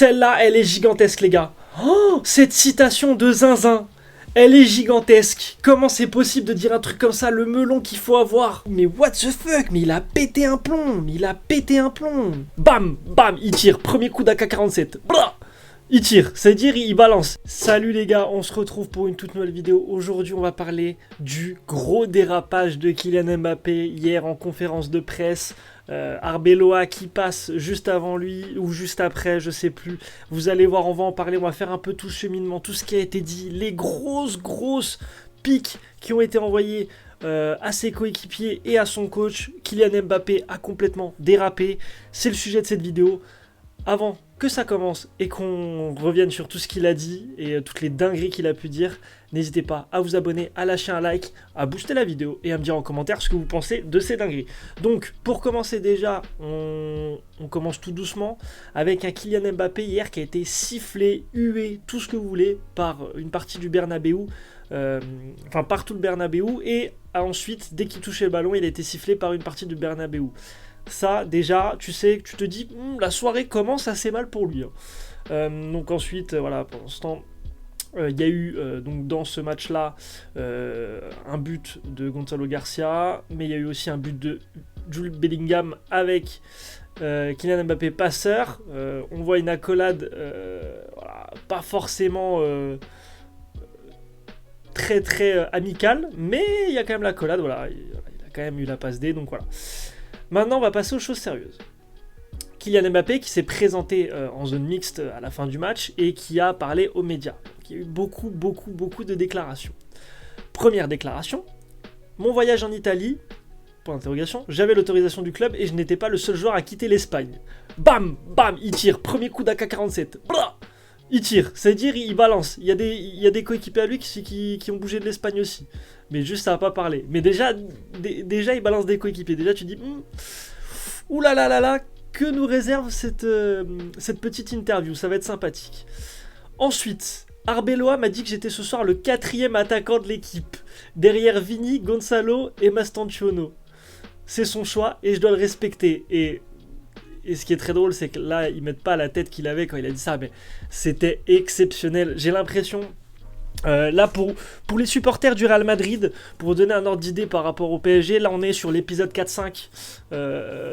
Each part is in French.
Celle-là, elle est gigantesque, les gars. Oh, cette citation de Zinzin, elle est gigantesque. Comment c'est possible de dire un truc comme ça, le melon qu'il faut avoir? Mais what the fuck? Mais il a pété un plomb. Bam, bam, il tire. Premier coup d'AK-47. Blah. Il tire, c'est-à-dire il balance. Salut les gars, on se retrouve pour une toute nouvelle vidéo. Aujourd'hui, on va parler du gros dérapage de Kylian Mbappé hier en conférence de presse. Arbeloa qui passe juste avant lui ou juste après, je sais plus. Vous allez voir, on va en parler, on va faire un peu tout ce cheminement, tout ce qui a été dit, les grosses piques qui ont été envoyées à ses coéquipiers et à son coach. Kylian Mbappé a complètement dérapé. C'est le sujet de cette vidéo. Avant que ça commence et qu'on revienne sur tout ce qu'il a dit et toutes les dingueries qu'il a pu dire, n'hésitez pas à vous abonner, à lâcher un like, à booster la vidéo et à me dire en commentaire ce que vous pensez de ces dingueries. Donc pour commencer déjà, on commence tout doucement avec un Kylian Mbappé hier qui a été sifflé, hué, tout ce que vous voulez par une partie du Bernabeu, enfin par tout le Bernabeu, et ensuite dès qu'il touchait le ballon il a été sifflé par une partie du Bernabeu. Ça déjà tu sais, tu te dis la soirée commence assez mal pour lui hein. Donc ensuite voilà, pendant ce temps il y a eu donc dans ce match là un but de Gonzalo Garcia, mais il y a eu aussi un but de Jude Bellingham avec Kylian Mbappé passeur. On voit une accolade voilà, pas forcément très amicale, mais il y a quand même l'accolade, voilà, il a quand même eu la passe D, donc voilà. Maintenant, on va passer aux choses sérieuses. Kylian Mbappé qui s'est présenté en zone mixte à la fin du match et qui a parlé aux médias. Donc, il y a eu beaucoup de déclarations. Première déclaration, mon voyage en Italie, point d'interrogation, j'avais l'autorisation du club et je n'étais pas le seul joueur à quitter l'Espagne. Bam, bam, il tire, premier coup d'AK-47. Blah, il tire, c'est-à-dire il balance. Il y a des coéquipiers à lui qui ont bougé de l'Espagne aussi. Mais juste ça va pas parler. Mais déjà il balance des coéquipiers. Déjà tu dis oulala, que nous réserve cette petite interview, ça va être sympathique. Ensuite, Arbeloa m'a dit que j'étais ce soir le 4e attaquant de l'équipe, derrière Vini, Gonzalo et Mastantuono. C'est son choix et je dois le respecter. Et ce qui est très drôle, c'est que là, ils mettent pas la tête qu'il avait quand il a dit ça, mais c'était exceptionnel. J'ai l'impression, là pour les supporters du Real Madrid, pour vous donner un ordre d'idée par rapport au PSG, là on est sur l'épisode 4-5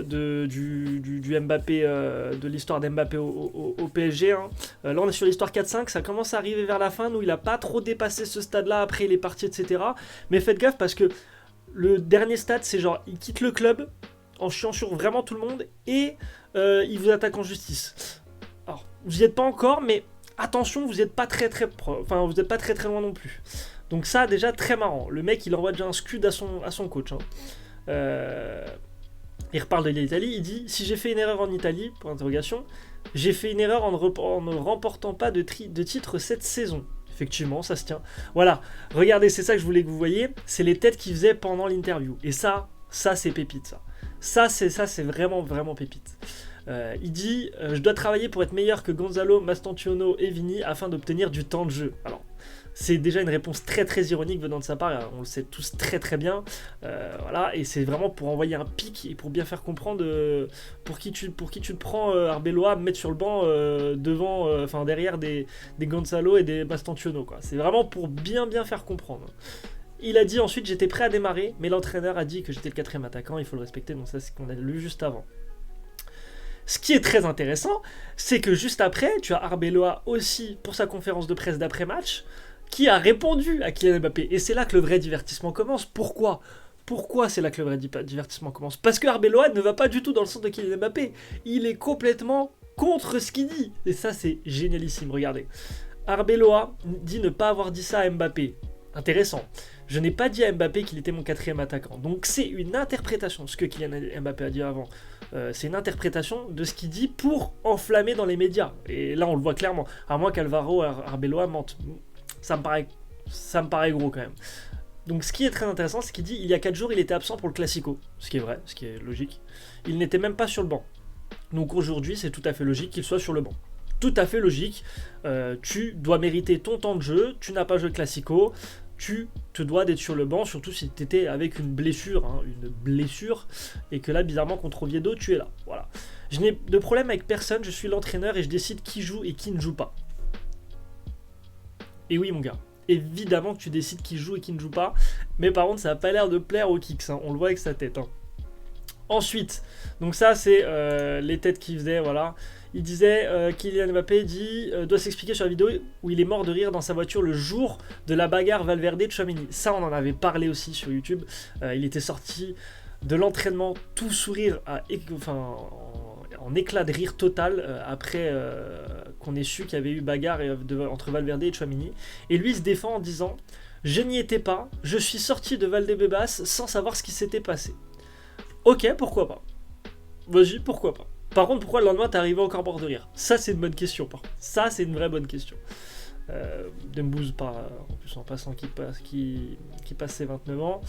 du Mbappé, de l'histoire d'Mbappé au PSG. Hein. Là on est sur l'histoire 4-5, ça commence à arriver vers la fin, nous il a pas trop dépassé ce stade-là, après il est parti, etc. Mais faites gaffe parce que le dernier stade, c'est genre, il quitte le club en chiant sur vraiment tout le monde et il vous attaque en justice. Alors, vous n'y êtes pas encore, mais attention, vous n'êtes pas très vous n'êtes pas très loin non plus. Donc ça, déjà, très marrant. Le mec, il envoie déjà un scud à son coach. Hein. Il reparle de l'Italie, il dit « Si j'ai fait une erreur en Italie, pour interrogation, j'ai fait une erreur en ne remportant pas de titre cette saison. » Effectivement, ça se tient. Voilà, regardez, c'est ça que je voulais que vous voyiez. C'est les têtes qu'il faisait pendant l'interview. Et ça c'est pépite, ça. Ça, c'est vraiment pépite. Il dit je dois travailler pour être meilleur que Gonzalo, Mastantuono et Vini afin d'obtenir du temps de jeu. Alors, c'est déjà une réponse très ironique venant de sa part, on le sait tous très bien. Voilà, et c'est vraiment pour envoyer un pic et pour bien faire comprendre pour qui tu te prends, Arbeloa, mettre sur le banc devant, derrière des Gonzalo et des Mastantuono, quoi. C'est vraiment pour bien faire comprendre. Il a dit ensuite j'étais prêt à démarrer, mais l'entraîneur a dit que j'étais le 4e attaquant, il faut le respecter, donc ça c'est ce qu'on a lu juste avant. Ce qui est très intéressant, c'est que juste après, tu as Arbeloa aussi pour sa conférence de presse d'après-match, qui a répondu à Kylian Mbappé. Et c'est là que le vrai divertissement commence. Pourquoi c'est là que le vrai divertissement commence? Parce que Arbeloa ne va pas du tout dans le sens de Kylian Mbappé. Il est complètement contre ce qu'il dit. Et ça c'est génialissime, regardez. Arbeloa dit ne pas avoir dit ça à Mbappé. Intéressant. Je n'ai pas dit à Mbappé qu'il était mon 4e attaquant. Donc c'est une interprétation, ce que Kylian Mbappé a dit avant. C'est une interprétation de ce qu'il dit pour enflammer dans les médias. Et là on le voit clairement. À moins qu'Alvaro Arbeloa mente. Ça me paraît gros quand même. Donc ce qui est très intéressant, c'est qu'il dit il y a 4 jours il était absent pour le Classico. Ce qui est vrai, ce qui est logique. Il n'était même pas sur le banc. Donc aujourd'hui c'est tout à fait logique qu'il soit sur le banc. Tout à fait logique. Tu dois mériter ton temps de jeu. Tu n'as pas joué Classico. Tu te dois d'être sur le banc, surtout si tu étais avec une blessure, et que là, bizarrement, contre Oviedo, tu es là. Voilà. Je n'ai de problème avec personne, je suis l'entraîneur et je décide qui joue et qui ne joue pas. Et oui mon gars, évidemment que tu décides qui joue et qui ne joue pas, mais par contre ça n'a pas l'air de plaire au Kicks, hein. On le voit avec sa tête. Hein. Ensuite, donc ça c'est les têtes qu'il faisait, voilà. Il disait, Kylian Mbappé doit s'expliquer sur la vidéo où il est mort de rire dans sa voiture le jour de la bagarre Valverde-Tchouaméni. Ça on en avait parlé aussi sur YouTube, il était sorti de l'entraînement tout sourire, en éclat de rire total après qu'on ait su qu'il y avait eu bagarre entre Valverde et Tchouaméni. Et lui il se défend en disant « Je n'y étais pas, je suis sorti de Valdebebas sans savoir ce qui s'était passé. » Ok, pourquoi pas. Vas-y, pourquoi pas. Par contre, pourquoi le lendemain t'es arrivé encore mort de rire? Ça, c'est une bonne question, par contre. Ça, c'est une vraie bonne question. Dembouz, en plus en passant, qui passe ses 29 ans.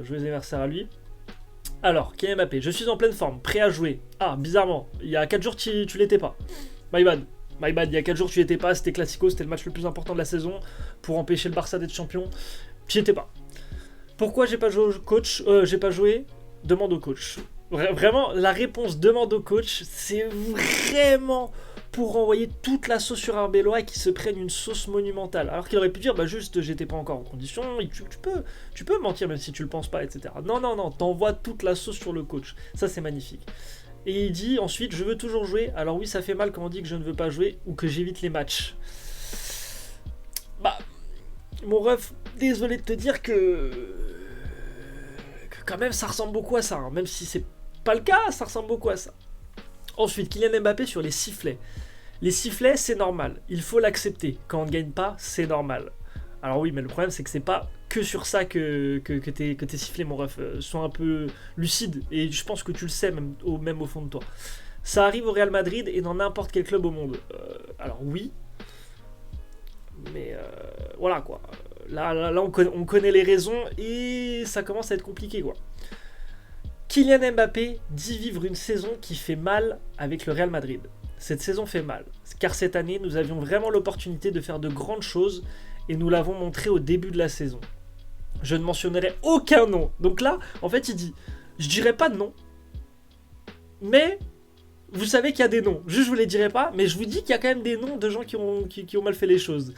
Joyeux anniversaire à lui. Alors, Kylian Mbappé, je suis en pleine forme, prêt à jouer. Ah, bizarrement, il y a 4 jours, tu l'étais pas. My bad, il y a 4 jours, tu l'étais pas. C'était Classico, c'était le match le plus important de la saison pour empêcher le Barça d'être champion. Tu étais pas. Pourquoi j'ai pas joué au coach J'ai pas joué. Demande au coach. Vraiment, la réponse demande au coach, c'est vraiment pour envoyer toute la sauce sur Arbeloa et qu'il se prenne une sauce monumentale. Alors qu'il aurait pu dire, bah juste, j'étais pas encore en condition, tu peux mentir même si tu le penses pas, etc. Non, t'envoies toute la sauce sur le coach. Ça, c'est magnifique. Et il dit ensuite, je veux toujours jouer. Alors oui, ça fait mal quand on dit que je ne veux pas jouer ou que j'évite les matchs. Bah, mon ref, désolé de te dire que quand même ça ressemble beaucoup à ça, hein. Même si c'est pas le cas, ça ressemble beaucoup à ça. Ensuite, Kylian Mbappé sur les sifflets. Les sifflets, c'est normal, il faut l'accepter. Quand on ne gagne pas, c'est normal. Alors oui, mais le problème, c'est que c'est pas que sur ça que t'es sifflé, mon ref. Sois un peu lucide, et je pense que tu le sais, même au fond de toi. Ça arrive au Real Madrid et dans n'importe quel club au monde. Alors oui, mais voilà quoi. Là on connaît les raisons et ça commence à être compliqué quoi. Kylian Mbappé dit vivre une saison qui fait mal avec le Real Madrid. Cette saison fait mal, car cette année nous avions vraiment l'opportunité de faire de grandes choses et nous l'avons montré au début de la saison. Je ne mentionnerai aucun nom. Donc là, en fait, il dit, je dirais pas de nom, mais vous savez qu'il y a des noms. Juste, je vous les dirai pas, mais je vous dis qu'il y a quand même des noms de gens qui ont mal fait les choses.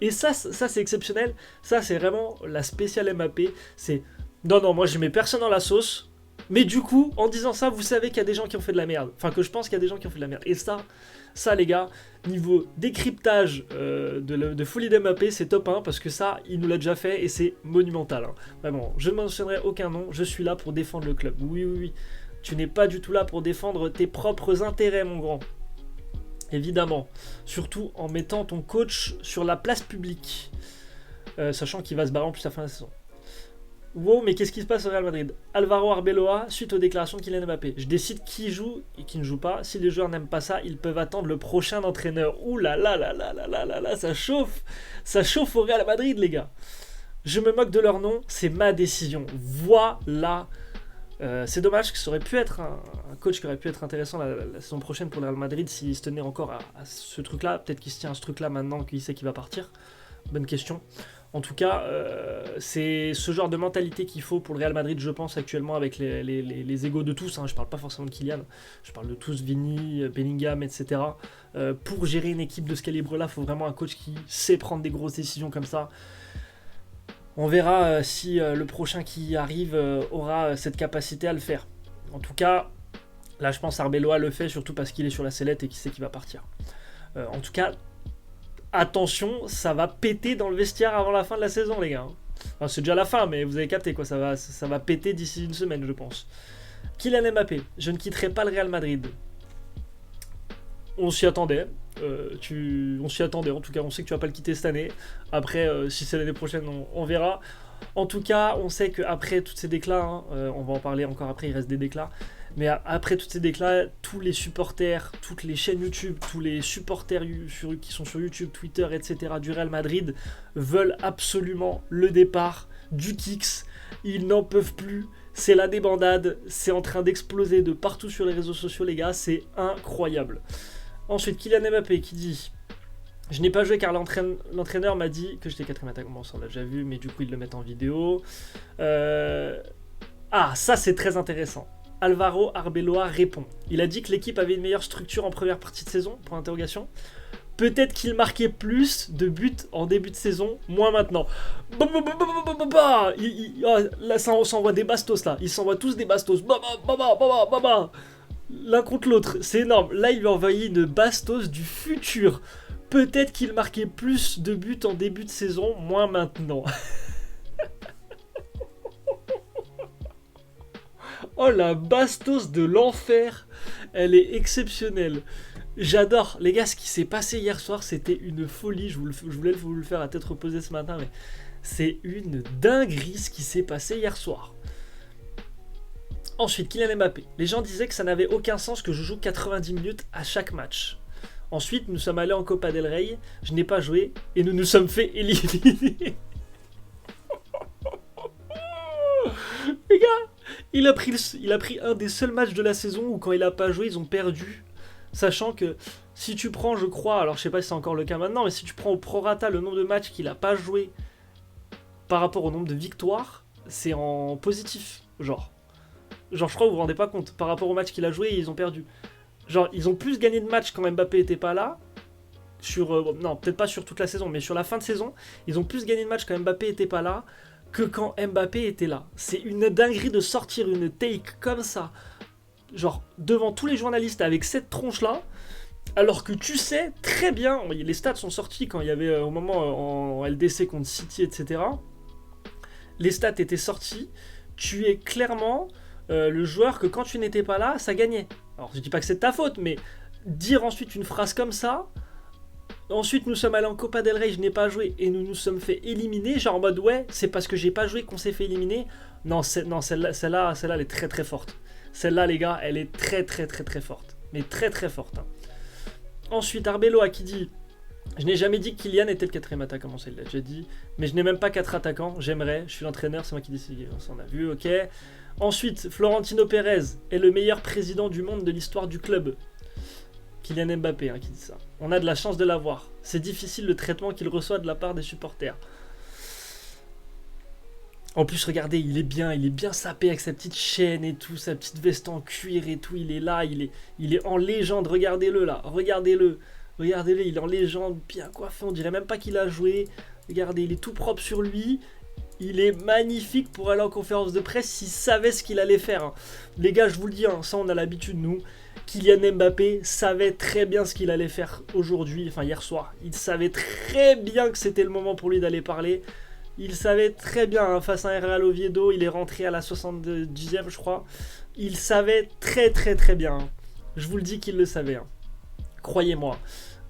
Et ça c'est exceptionnel. Ça, c'est vraiment la spéciale Mbappé. C'est, non, moi, je mets personne dans la sauce. Mais du coup, en disant ça, vous savez qu'il y a des gens qui ont fait de la merde. Enfin, que je pense qu'il y a des gens qui ont fait de la merde. Et ça les gars, niveau décryptage de folie d'Mbappé, c'est top 1 parce que ça, il nous l'a déjà fait et c'est monumental. Hein. Vraiment, je ne mentionnerai aucun nom. Je suis là pour défendre le club. Oui. Tu n'es pas du tout là pour défendre tes propres intérêts, mon grand. Évidemment. Surtout en mettant ton coach sur la place publique. Sachant qu'il va se barrer en plus à la fin de la saison. Wow, mais qu'est-ce qui se passe au Real Madrid? Alvaro Arbeloa, suite aux déclarations de Kylian Mbappé. Je décide qui joue et qui ne joue pas. Si les joueurs n'aiment pas ça, ils peuvent attendre le prochain entraîneur. Ouh là là, ça chauffe. Ça chauffe au Real Madrid, les gars. Je me moque de leur nom, c'est ma décision. Voilà. C'est dommage que ça aurait pu être un coach qui aurait pu être intéressant la saison prochaine pour le Real Madrid s'il se tenait encore à ce truc-là. Peut-être qu'il se tient à ce truc-là maintenant qu'il sait qu'il va partir. Bonne question. En tout cas, c'est ce genre de mentalité qu'il faut pour le Real Madrid, je pense, actuellement, avec les égos de tous. Hein. Je parle pas forcément de Kylian, je parle de tous, Vini, Bellingham, etc. Pour gérer une équipe de ce calibre-là, il faut vraiment un coach qui sait prendre des grosses décisions comme ça. On verra si le prochain qui arrive aura cette capacité à le faire. En tout cas, là, je pense Arbeloa le fait, surtout parce qu'il est sur la sellette et qu'il sait qu'il va partir. En tout cas, attention, ça va péter dans le vestiaire avant la fin de la saison, les gars. Enfin, c'est déjà la fin, mais vous avez capté, quoi. Ça va péter d'ici une semaine, je pense. Kylian Mbappé, je ne quitterai pas le Real Madrid. On s'y attendait. On s'y attendait, en tout cas, on sait que tu vas pas le quitter cette année. Après, si c'est l'année prochaine, on verra. En tout cas, on sait qu'après toutes ces déclats, on va en parler encore après, il reste des déclats. Mais après toutes ces déclats, tous les supporters, toutes les chaînes YouTube, tous les supporters qui sont sur YouTube, Twitter, etc. du Real Madrid veulent absolument le départ du Kicks. Ils n'en peuvent plus. C'est la débandade. C'est en train d'exploser de partout sur les réseaux sociaux, les gars. C'est incroyable. Ensuite, Kylian Mbappé qui dit... Je n'ai pas joué car l'entraîneur m'a dit que j'étais 4ème attaquant. Bon, ça on l'a déjà vu, mais du coup ils le mettent en vidéo. Ah, ça c'est très intéressant. Alvaro Arbeloa répond. Il a dit que l'équipe avait une meilleure structure en première partie de saison, pour interrogation. Peut-être qu'il marquait plus de buts en début de saison, moins maintenant. Là, ça, on s'envoie des bastos, là. Ils s'envoient tous des bastos. L'un contre l'autre, c'est énorme. Là, il lui a envoyé une bastos du futur. Peut-être qu'il marquait plus de buts en début de saison, moins maintenant. Oh, la bastos de l'enfer. Elle est exceptionnelle. J'adore. Les gars, ce qui s'est passé hier soir, c'était une folie. Je voulais vous le faire à tête reposée ce matin, mais c'est une dinguerie ce qui s'est passé hier soir. Ensuite, Kylian Mbappé. Les gens disaient que ça n'avait aucun sens que je joue 90 minutes à chaque match. Ensuite, nous sommes allés en Copa del Rey. Je n'ai pas joué et nous nous sommes fait éliminer. Les gars, il a pris un des seuls matchs de la saison où quand il n'a pas joué, ils ont perdu. Sachant que si tu prends, je crois, alors je sais pas si c'est encore le cas maintenant, mais si tu prends au prorata le nombre de matchs qu'il a pas joué par rapport au nombre de victoires, c'est en positif, genre je crois que vous vous rendez pas compte, par rapport au match qu'il a joué, ils ont perdu. Genre, ils ont plus gagné de matchs quand Mbappé était pas là, non, peut-être pas sur toute la saison, mais sur la fin de saison, ils ont plus gagné de matchs quand Mbappé était pas là, que quand Mbappé était là. C'est une dinguerie de sortir une take comme ça, genre devant tous les journalistes avec cette tronche là, alors que tu sais très bien, les stats sont sortis quand il y avait au moment en LDC contre City, etc. Les stats étaient sortis, tu es clairement le joueur que quand tu n'étais pas là, ça gagnait. Alors je dis pas que c'est de ta faute, mais dire ensuite une phrase comme ça, ensuite nous sommes allés en Copa del Rey, je n'ai pas joué et nous nous sommes fait éliminer, genre en mode ouais, c'est parce que j'ai pas joué qu'on s'est fait éliminer. Non, celle-là elle est très très forte. Celle-là, les gars, elle est très très très très forte. Mais très très forte. Hein. Ensuite, Arbeloa qui dit: je n'ai jamais dit que Kylian était le quatrième attaquant, il l'a déjà dit. Mais je n'ai même pas 4 attaquants, j'aimerais. Je suis l'entraîneur, c'est moi qui décide. On s'en a vu, ok. Ensuite, Florentino Pérez est le meilleur président du monde de l'histoire du club. Kylian Mbappé qui dit ça. On a de la chance de l'avoir. C'est difficile le traitement qu'il reçoit de la part des supporters. En plus, regardez, il est bien sapé avec sa petite chaîne et tout, sa petite veste en cuir et tout. Il est là, il est en légende. Regardez-le là, regardez-le, il est en légende, bien coiffé. On dirait même pas qu'il a joué. Regardez, il est tout propre sur lui. Il est magnifique pour aller en conférence de presse s'il savait ce qu'il allait faire. Hein. Les gars, je vous le dis, ça on a l'habitude, nous. Kylian Mbappé savait très bien ce qu'il allait faire aujourd'hui, enfin hier soir. Il savait très bien que c'était le moment pour lui d'aller parler. Il savait très bien, face à un Real Oviedo, il est rentré à la 70e, je crois. Il savait très très très bien. Hein. Je vous le dis qu'il le savait. Hein. Croyez-moi.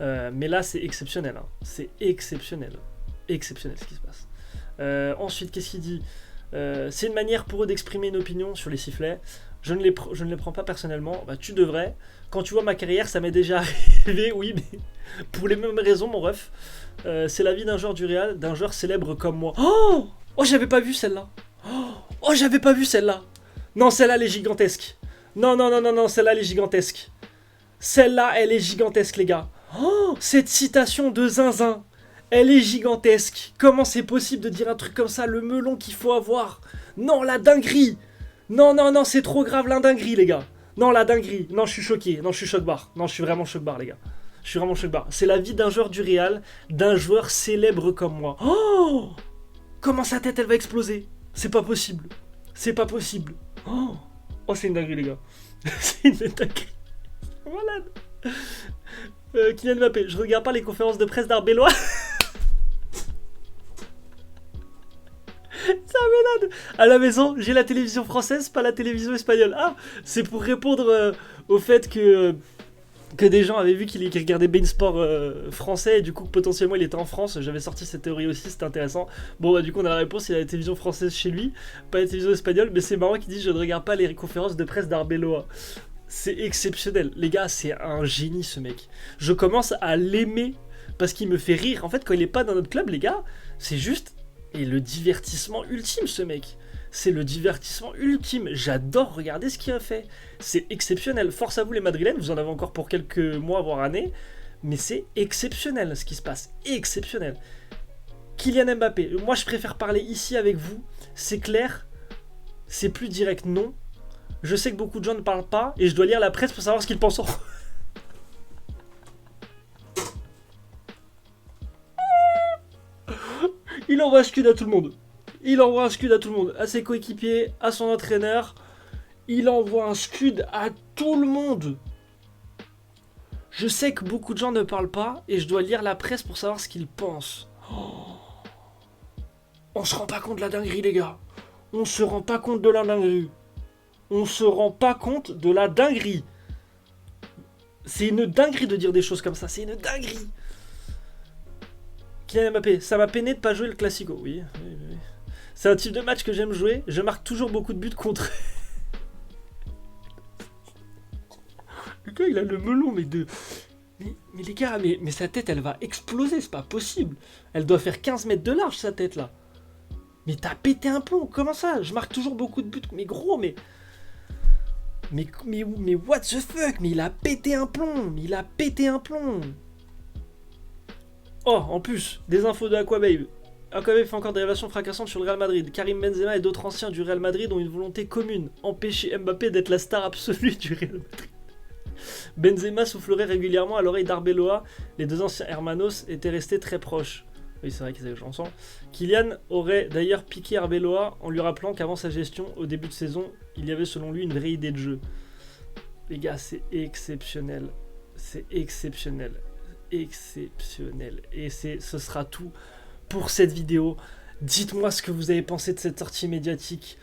Mais là, c'est exceptionnel. Hein. C'est exceptionnel. Exceptionnel ce qui se passe. Ensuite, qu'est-ce qu'il dit ? C'est une manière pour eux d'exprimer une opinion sur les sifflets. Je ne les prends pas personnellement. Bah, tu devrais. Quand tu vois ma carrière, ça m'est déjà arrivé, oui, mais pour les mêmes raisons, mon ref. C'est la vie d'un joueur du Real, d'un joueur célèbre comme moi. Oh, j'avais pas vu celle-là. Oh, j'avais pas vu celle-là. Non, celle-là, elle est gigantesque. Non, celle-là, elle est gigantesque. Celle-là, elle est gigantesque, les gars. Oh, cette citation de Zinzin, elle est gigantesque. Comment c'est possible de dire un truc comme ça, le melon qu'il faut avoir? Non, la dinguerie. Non, c'est trop grave, la dinguerie, les gars. Non, la dinguerie. Non, je suis choqué. Non, je suis choc-barre. Non, je suis vraiment choc-barre, les gars. Je suis vraiment choc-barre. C'est la vie d'un joueur du Real, d'un joueur célèbre comme moi. Oh, comment sa tête, elle va exploser? C'est pas possible. C'est pas possible. Oh, c'est une dinguerie, les gars. C'est une dinguerie. Malade. Kylian Mbappé, je regarde pas les conférences de presse d'Arbeloa. Ça m'énerve. À la maison, j'ai la télévision française, pas la télévision espagnole. Ah, c'est pour répondre au fait que des gens avaient vu qu'il regardait Bein Sport français et du coup potentiellement il était en France. J'avais sorti cette théorie aussi, c'était intéressant. Bon bah du coup on a la réponse, il a la télévision française chez lui, pas la télévision espagnole, mais c'est marrant qu'il dit je ne regarde pas les conférences de presse d'Arbeloa. C'est exceptionnel, les gars, c'est un génie ce mec. Je commence à l'aimer parce qu'il me fait rire. En fait quand il est pas dans notre club les gars, c'est juste le divertissement ultime ce mec. C'est le divertissement ultime. J'adore regarder ce qu'il a fait. C'est exceptionnel. Force à vous les Madrilènes, vous en avez encore pour quelques mois, voire années. Mais c'est exceptionnel ce qui se passe. Exceptionnel. Kylian Mbappé, moi je préfère parler ici avec vous. C'est clair. C'est plus direct, non. Je sais que beaucoup de gens ne parlent pas et je dois lire la presse pour savoir ce qu'ils pensent. Il envoie un scud à tout le monde. Il envoie un scud à tout le monde. À ses coéquipiers, à son entraîneur. Il envoie un scud à tout le monde. Je sais que beaucoup de gens ne parlent pas et je dois lire la presse pour savoir ce qu'ils pensent. Oh. On se rend pas compte de la dinguerie, les gars. On se rend pas compte de la dinguerie. On se rend pas compte de la dinguerie. C'est une dinguerie de dire des choses comme ça. C'est une dinguerie. Kylian Mbappé, ça m'a peiné de pas jouer le Classico. Oui, oui, oui. C'est un type de match que j'aime jouer. Je marque toujours beaucoup de buts contre. Le gars, il a le melon, mais de. Mais les gars, mais sa tête, elle va exploser, c'est pas possible. Elle doit faire 15 mètres de large, sa tête, là. Mais t'as pété un plomb, comment ça? Je marque toujours beaucoup de buts. Mais gros, mais what the fuck? Mais il a pété un plomb. Il a pété un plomb. Oh, en plus, des infos de Aquababe. Aquababe fait encore des révélations fracassantes sur le Real Madrid. Karim Benzema et d'autres anciens du Real Madrid ont une volonté commune. Empêcher Mbappé d'être la star absolue du Real Madrid. Benzema soufflerait régulièrement à l'oreille d'Arbeloa. Les deux anciens hermanos étaient restés très proches. Oui, c'est vrai qu'ils avaient joué ensemble. Kylian aurait d'ailleurs piqué Arbeloa en lui rappelant qu'avant sa gestion, au début de saison, il y avait selon lui une vraie idée de jeu. Les gars, c'est exceptionnel. C'est exceptionnel. Exceptionnel. Et ce sera tout pour cette vidéo. Dites-moi ce que vous avez pensé de cette sortie médiatique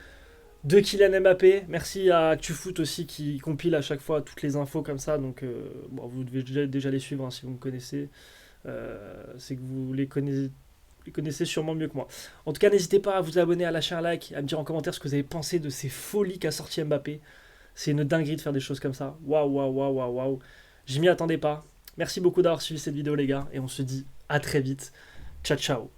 de Kylian Mbappé. Merci à ActuFoot aussi qui compile à chaque fois toutes les infos comme ça. Donc, bon, vous devez déjà les suivre hein, si vous me connaissez. C'est que vous les connaissez sûrement mieux que moi. En tout cas, n'hésitez pas à vous abonner, à lâcher un like, à me dire en commentaire ce que vous avez pensé de ces folies qu'a sorti Mbappé. C'est une dinguerie de faire des choses comme ça. Waouh, waouh, waouh, waouh, waouh. Je m'y attendais pas. Merci beaucoup d'avoir suivi cette vidéo, les gars, et on se dit à très vite. Ciao, ciao.